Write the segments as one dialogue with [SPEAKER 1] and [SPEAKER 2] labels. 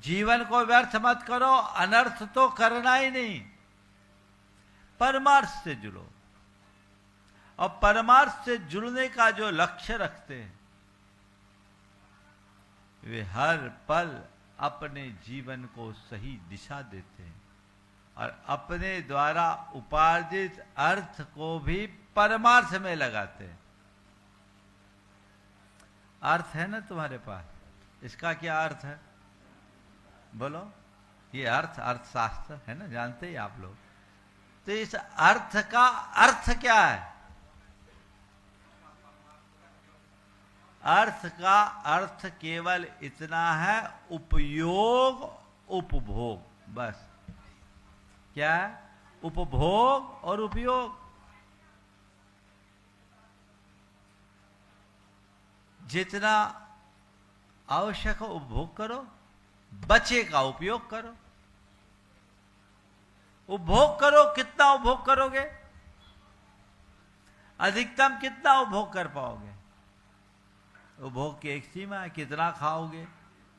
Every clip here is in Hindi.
[SPEAKER 1] जीवन को व्यर्थ मत करो, अनर्थ तो करना ही नहीं, परमार्थ से जुड़ो। और परमार्थ से जुड़ने का जो लक्ष्य रखते हैं वे हर पल अपने जीवन को सही दिशा देते हैं और अपने द्वारा उपार्जित अर्थ को भी परमार्थ में लगाते हैं। अर्थ है ना तुम्हारे पास, इसका क्या अर्थ है बोलो? ये अर्थशास्त्र है ना, जानते ही आप लोग। तो इस अर्थ का अर्थ क्या है? अर्थ का अर्थ केवल इतना है, उपयोग उपभोग, बस। क्या है? उपभोग और उपयोग। जितना आवश्यक हो उपभोग करो, बचे का उपयोग करो। उपभोग करो, कितना उपभोग करोगे? अधिकतम कितना उपभोग कर पाओगे? उपभोग की एक सीमा है, कितना खाओगे,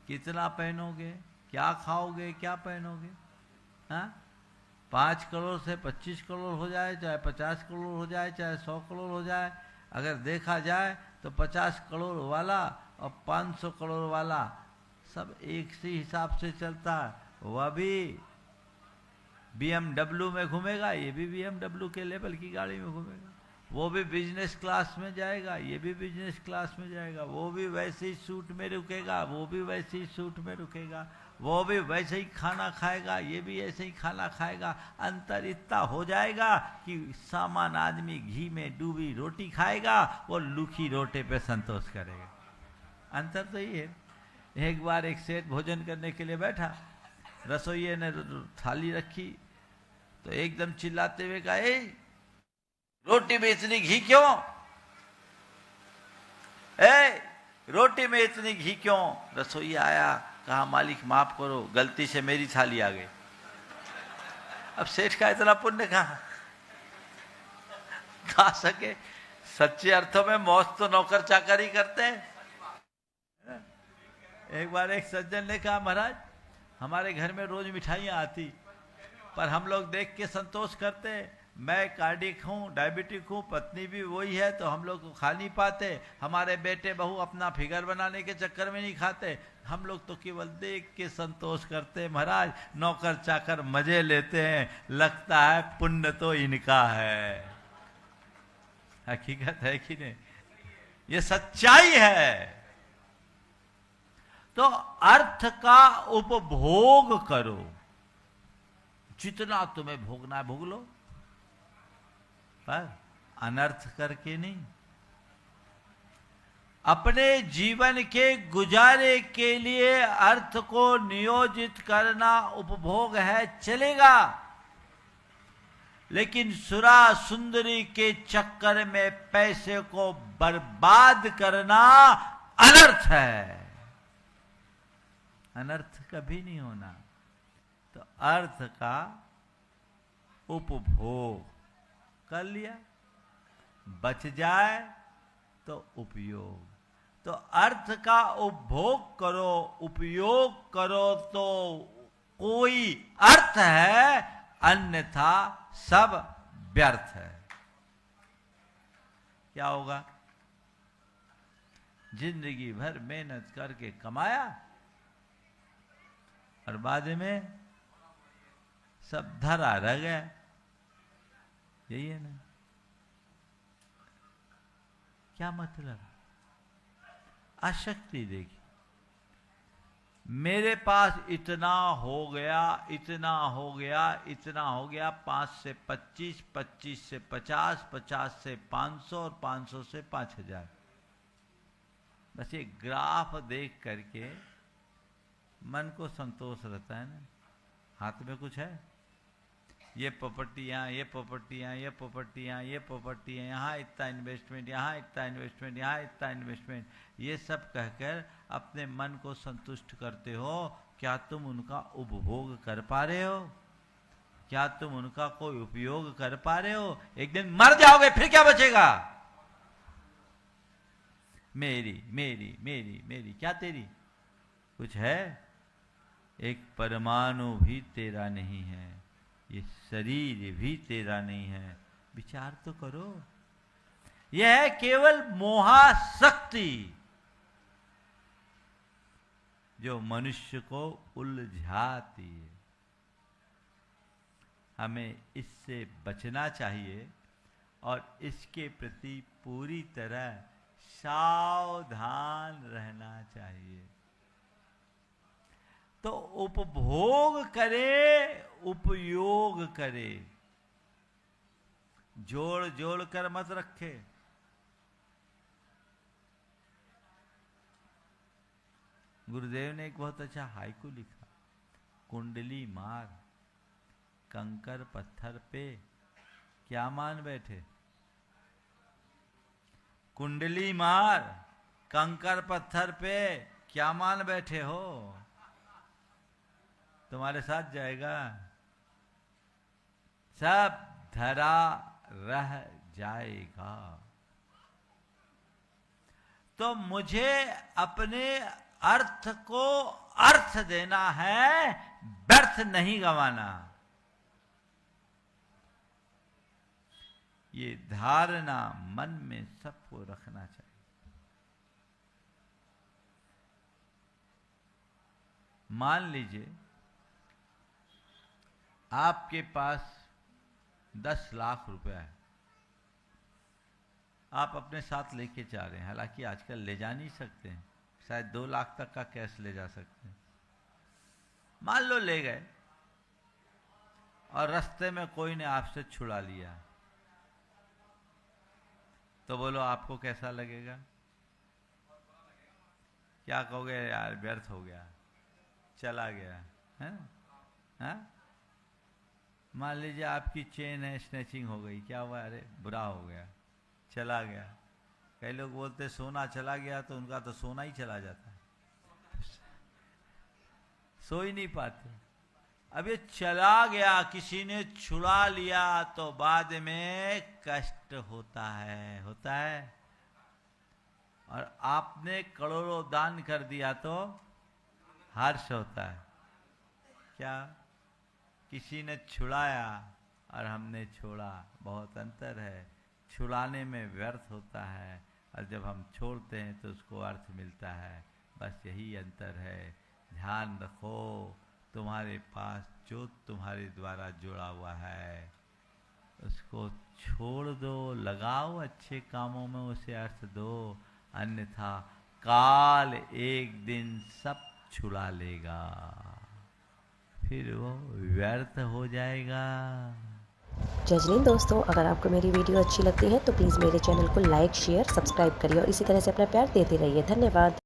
[SPEAKER 1] कितना पहनोगे, क्या खाओगे, क्या पहनोगे। हाँ, 5 करोड़ से 25 करोड़ हो जाए, चाहे 50 करोड़ हो जाए, चाहे 100 करोड़ हो जाए, अगर देखा जाए तो 50 करोड़ वाला और 500 करोड़ वाला सब एक सी हिसाब से चलता है। वह भी BMW में घूमेगा, ये भी BMW के लेवल की गाड़ी में घूमेगा। वो भी बिजनेस क्लास में जाएगा, ये भी बिजनेस क्लास में जाएगा। वो भी वैसे ही सूट में रुकेगा, वो भी वैसे ही सूट में रुकेगा। वो भी वैसे ही खाना खाएगा, ये भी ऐसे ही खाना खाएगा। अंतर इतना हो जाएगा कि सामान्य आदमी घी में डूबी रोटी खाएगा, वो लूखी रोटी पे संतोष करेगा। अंतर तो ये है। एक बार एक सेठ भोजन करने के लिए बैठा, रसोइये ने थाली रखी तो एकदम चिल्लाते हुए कहा, ए रोटी में इतनी घी क्यों? रोटी में इतनी घी क्यों? रसोइया आया, कहा मालिक माफ करो, गलती से मेरी थाली आ गई। अब सेठ का इतना पुण्य कहाँ खा सके। सच्चे अर्थों में मौज तो नौकर चाकर ही करते हैं। एक बार एक सज्जन ने कहा, महाराज हमारे घर में रोज मिठाइयाँ आती, पर हम लोग देख के संतोष करते। मैं कार्डिक हूँ, डायबिटिक हूँ, पत्नी भी वही है, तो हम लोग को खा नहीं पाते। हमारे बेटे बहू अपना फिगर बनाने के चक्कर में नहीं खाते, हम लोग तो केवल देख के संतोष करते। महाराज नौकर चाकर मजे लेते हैं, लगता है पुण्य तो इनका है। हकीकत है कि नहीं? ये सच्चाई है। तो अर्थ का उपभोग करो, जितना तुम्हें भोगना है भोग लो, पर अनर्थ करके नहीं। अपने जीवन के गुजारे के लिए अर्थ को नियोजित करना उपभोग है, चलेगा। लेकिन सुरा सुंदरी के चक्कर में पैसे को बर्बाद करना अनर्थ है। अनर्थ कभी नहीं होना। तो अर्थ का उपभोग कर लिया, बच जाए तो उपयोग। तो अर्थ का उपभोग करो, उपयोग करो तो कोई अर्थ है, अन्यथा सब व्यर्थ है। क्या होगा? जिंदगी भर मेहनत करके कमाया और बाद में सब धरा रह गया। यही है ना? क्या मतलब? आसक्ति देखिए, मेरे पास इतना हो गया, इतना हो गया, इतना हो गया, 5 से 25, 25 से 50, 50 से 500 और 500 से 5000। बस ये ग्राफ देख करके मन को संतोष रहता है ना। हाथ में कुछ है, ये प्रॉपर्टियाँ, ये प्रॉपर्टियाँ, ये प्रॉपर्टियाँ, ये प्रॉपर्टियाँ, यहाँ इतना इन्वेस्टमेंट, यहाँ इतना इन्वेस्टमेंट, यहाँ इतना इन्वेस्टमेंट, ये सब कहकर अपने मन को संतुष्ट करते हो। क्या तुम उनका उपभोग कर पा रहे हो? क्या तुम उनका कोई उपयोग कर पा रहे हो? एक दिन मर जाओगे, फिर क्या बचेगा? मेरी मेरी मेरी मेरी, क्या तेरी? कुछ है? एक परमाणु भी तेरा नहीं है, ये शरीर भी तेरा नहीं है, विचार तो करो। यह है केवल मोहाशक्ति जो मनुष्य को उलझाती है। हमें इससे बचना चाहिए और इसके प्रति पूरी तरह सावधान रहना चाहिए। तो उपभोग करे, उपयोग करे, जोड़ जोड़ कर मत रखे। गुरुदेव ने एक बहुत अच्छा हाइकू लिखा, कुंडली मार कंकर पत्थर पे क्या मान बैठे। कुंडली मार कंकर पत्थर पे क्या मान बैठे हो, तुम्हारे साथ जाएगा, सब धरा रह जाएगा। तो मुझे अपने अर्थ को अर्थ देना है, व्यर्थ नहीं गंवाना। ये धारणा मन में सबको रखना चाहिए। मान लीजिए आपके पास 10 लाख रुपया है, आप अपने साथ लेके जा रहे हैं। हालांकि आजकल ले जा नहीं सकते हैं, शायद 2 लाख तक का कैश ले जा सकते हैं। मान लो ले गए और रास्ते में कोई ने आपसे छुड़ा लिया, तो बोलो आपको कैसा लगेगा? क्या कहोगे? यार व्यर्थ हो गया, चला गया है ना। मान लीजिए आपकी चेन है, स्नैचिंग हो गई, क्या हुआ? अरे बुरा हो गया, चला गया। कई लोग बोलते सोना चला गया, तो उनका तो सोना ही चला जाता है, सो ही नहीं पाते। अब ये चला गया, किसी ने छुड़ा लिया, तो बाद में कष्ट होता है, होता है। और आपने करोड़ों दान कर दिया तो हर्ष होता है। क्या? किसी ने छुड़ाया और हमने छोड़ा, बहुत अंतर है। छुड़ाने में व्यर्थ होता है और जब हम छोड़ते हैं तो उसको अर्थ मिलता है। बस यही अंतर है। ध्यान रखो, तुम्हारे पास जो तुम्हारे द्वारा जुड़ा हुआ है उसको छोड़ दो, लगाओ अच्छे कामों में, उसे अर्थ दो। अन्यथा काल एक दिन सब छुड़ा लेगा, फिर वो व्यर्थ हो जाएगा।
[SPEAKER 2] जजनीन दोस्तों, अगर आपको मेरी वीडियो अच्छी लगती है तो प्लीज़ मेरे चैनल को लाइक, शेयर, सब्सक्राइब करिए और इसी तरह से अपना प्यार देते रहिए। धन्यवाद।